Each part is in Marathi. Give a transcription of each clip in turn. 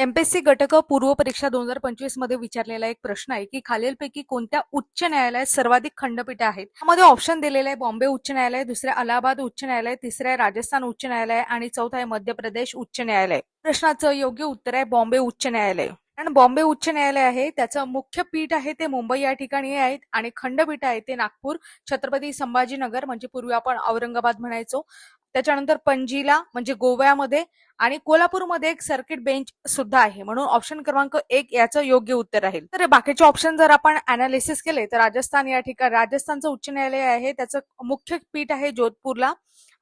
एमपीएससी गटक पूर्व परीक्षा 2025 मध्ये विचारलेला एक प्रश्न आहे की खालीलपैकी कोणत्या उच्च न्यायालयात सर्वाधिक खंडपीठे आहेत. त्यामध्ये ऑप्शन दिलेले आहे बॉम्बे उच्च न्यायालय, दुसरे अलाहाबाद उच्च न्यायालय, तिसरे राजस्थान उच्च न्यायालय आणि चौथा आहे मध्य प्रदेश उच्च न्यायालय. प्रश्नाचं योग्य उत्तर आहे बॉम्बे उच्च न्यायालय. कारण बॉम्बे उच्च न्यायालय आहे त्याचं मुख्य पीठ आहे ते मुंबई या ठिकाणी आहेत आणि खंडपीठ आहे ते नागपूर, छत्रपती संभाजीनगर म्हणजे पूर्वी आपण औरंगाबाद म्हणायचो, त्याच्यानंतर पणजीला म्हणजे गोव्यामध्ये आणि कोल्हापूरमध्ये एक सर्किट बेंच सुद्धा आहे. म्हणून ऑप्शन क्रमांक 1 याचं योग्य उत्तर राहील. तर बाकीचे ऑप्शन जर आपण अनालिसिस केले तर राजस्थान या ठिकाणी राजस्थानचं उच्च न्यायालय आहे त्याचं मुख्य पीठ आहे जोधपूरला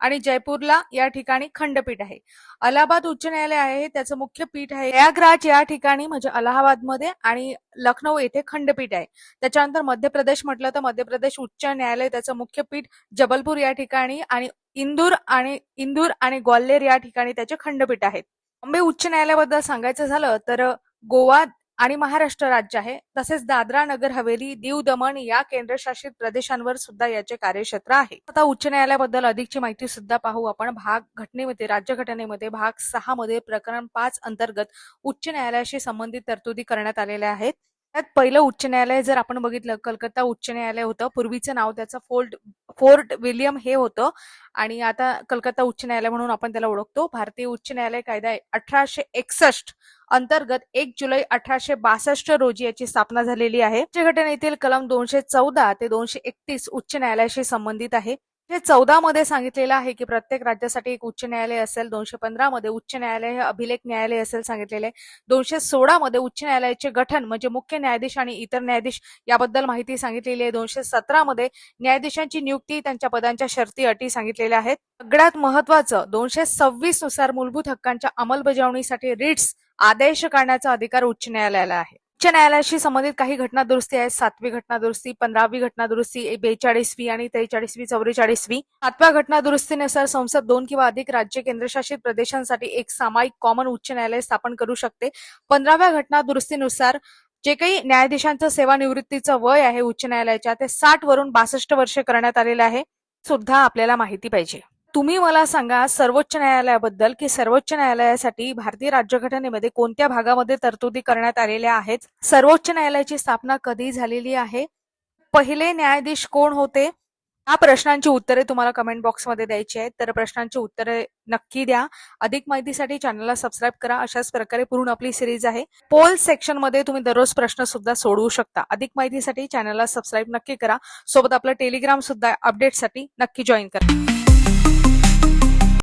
आणि जयपूरला या ठिकाणी खंडपीठ आहे. अलाहाबाद उच्च न्यायालय आहे त्याचं मुख्य पीठ आहे प्रयागराज या ठिकाणी म्हणजे अलाहाबादमध्ये आणि लखनौ येथे खंडपीठ आहे. त्याच्यानंतर मध्य प्रदेश म्हटलं तर मध्य प्रदेश उच्च न्यायालय त्याचं मुख्य पीठ जबलपूर या ठिकाणी आणि इंदूर आणि ग्वाल्हेर या ठिकाणी त्याचे खंडपीठ आहेत. बॉम्बे उच्च न्यायालयाबद्दल सांगायचं झालं तर गोवा आणि महाराष्ट्र राज्य आहे, तसेच दादरा नगर हवेली, दीव दमण या केंद्रशासित प्रदेशांवर सुद्धा याचे कार्यक्षेत्र आहे. आता उच्च न्यायालयाबद्दल अधिकची माहिती सुद्धा पाहू आपण. घटनेमध्ये राज्यघटनेमध्ये भाग 6 मध्ये प्रकरण 5 अंतर्गत उच्च न्यायालयाशी संबंधित तरतुदी करण्यात आलेल्या आहेत. त्यात पहिलं उच्च न्यायालय जर आपण बघितलं कलकत्ता उच्च न्यायालय होतं. पूर्वीचं नाव त्याचं फोर्ट विल्यम हे होतं आणि आता कलकत्ता उच्च न्यायालय म्हणून आपण त्याला ओळखतो. भारतीय उच्च न्यायालय कायदा 1861 अंतर्गत 1 जुलै 1862 रोजी याची स्थापना झालेली आहे. राज्यघटनेतील कलम 214 ते 231 उच्च न्यायालयाशी संबंधित आहे. 14 मध्ये सांगितलेलं आहे की प्रत्येक राज्यासाठी एक उच्च न्यायालय असेल. 215 मध्ये उच्च न्यायालय हे अभिलेख न्यायालय असेल सांगितलेले आहे. 216 मध्ये उच्च न्यायालयाचे गठन म्हणजे मुख्य न्यायाधीश आणि इतर न्यायाधीश याबद्दल माहिती सांगितलेली आहे. 217 मध्ये न्यायाधीशांची नियुक्ती, त्यांच्या पदांच्या शर्ती अटी सांगितलेल्या आहेत. सगळ्यात महत्वाचं 226 नुसार मूलभूत हक्कांच्या अंमलबजावणीसाठी रिट्स आदेश काढण्याचा अधिकार उच्च न्यायालयाला आहे. उच्च न्यायालयाशी संबंधित काही घटना दुरुस्ती आहेत. 7वी घटना दुरुस्ती, 15वी घटना दुरुस्ती, 42वी आणि 43वी 44वी. 7व्या घटना दुरुस्तीनुसार संसद 2 किंवा अधिक राज्य केंद्रशासित प्रदेशांसाठी एक सामायिक कॉमन उच्च न्यायालय स्थापन करू शकते. 15व्या घटना दुरुस्तीनुसार जे काही न्यायाधीशांचं सेवानिवृत्तीचं वय आहे उच्च न्यायालयाच्या ते 60 वरून 62 वर्षे करण्यात आलेलं आहे. सुद्धा आपल्याला माहिती पाहिजे. तुम्ही मला सांगा सर्वोच्च न्यायालयाबद्दल की सर्वोच्च न्यायालयासाठी भारतीय राज्यघटनेमध्ये कोणत्या भागामध्ये तरतुदी करण्यात आलेल्या आहेत. सर्वोच्च न्यायालयाची स्थापना कधी झालेली आहे, पहिले न्यायाधीश कोण होते, या प्रश्नांची उत्तरे तुम्हाला कमेंट बॉक्समध्ये द्यायची आहेत. तर प्रश्नांची उत्तरे नक्की द्या. अधिक माहितीसाठी चॅनलला सबस्क्राईब करा. अशाच प्रकारे पूर्ण आपली सिरीज आहे. पोल सेक्शन मध्ये तुम्ही दररोज प्रश्न सुद्धा सोडवू शकता. अधिक माहितीसाठी चॅनलला सबस्क्राईब नक्की करा. सोबत आपलं टेलिग्राम सुद्धा अपडेटसाठी नक्की जॉईन करा.